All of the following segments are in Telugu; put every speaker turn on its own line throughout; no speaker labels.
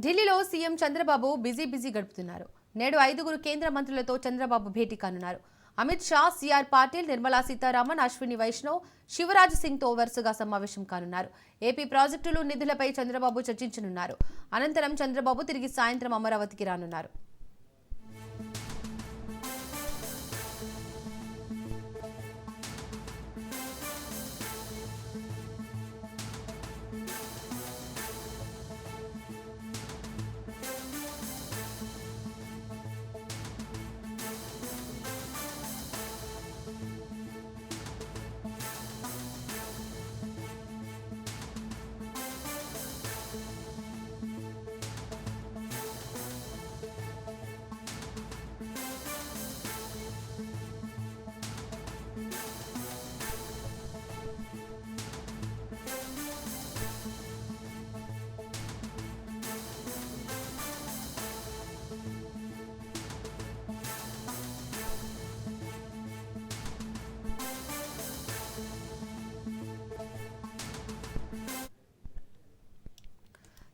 ఢిల్లీలో సీఎం చంద్రబాబు బిజీ గడుపుతున్నారు. నేడు 5 కేంద్ర మంత్రులతో చంద్రబాబు భేటీ కానున్నారు. అమిత్ షా, సిఆర్ పాటిల్, నిర్మలా సీతారామన్, అశ్విని వైష్ణవ్, శివరాజ్ సింగ్ తో వరుసగా సమావేశం కానున్నారు. ఏపీ ప్రాజెక్టులు నిధులపై చంద్రబాబు చర్చించనున్నారు. అనంతరం చంద్రబాబు తిరిగి సాయంత్రం అమరావతికి రానున్నారు.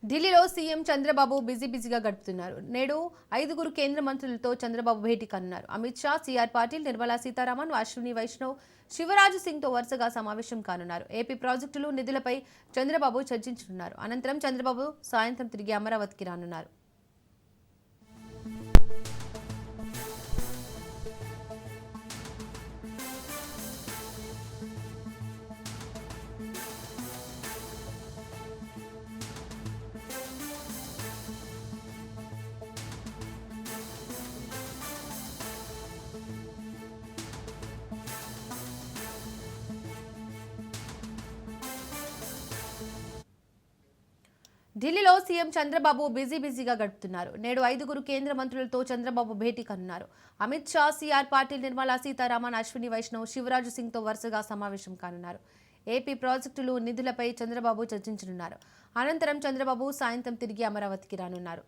ఢిల్లీలో సీఎం చంద్రబాబు బిజీగా గడుపుతున్నారు. నేడు 5 కేంద్ర మంత్రులతో చంద్రబాబు భేటీ కానున్నారు. అమిత్ షా, సిఆర్ పాటిల్, నిర్మలా సీతారామన్, అశ్విని వైష్ణవ్, శివరాజ్ సింగ్ తో వరుసగా సమావేశం కానున్నారు. ఏపీ ప్రాజెక్టులు నిధులపై చంద్రబాబు చర్చించనున్నారు. అనంతరం చంద్రబాబు సాయంత్రం తిరిగి అమరావతికి రానున్నారు. ఢిల్లీలో సీఎం చంద్రబాబు బిజీగా గడుపుతున్నారు. నేడు 5 కేంద్ర మంత్రులతో చంద్రబాబు భేటీ కానున్నారు. అమిత్ షా, సిఆర్ పాటిల్, నిర్మలా సీతారామన్, అశ్విని వైష్ణవ్, శివరాజ్ సింగ్ తో వరుసగా సమావేశం కానున్నారు. ఏపీ ప్రాజెక్టులు నిధులపై చంద్రబాబు చర్చించనున్నారు. అనంతరం చంద్రబాబు సాయంత్రం తిరిగి అమరావతికి రానున్నారు.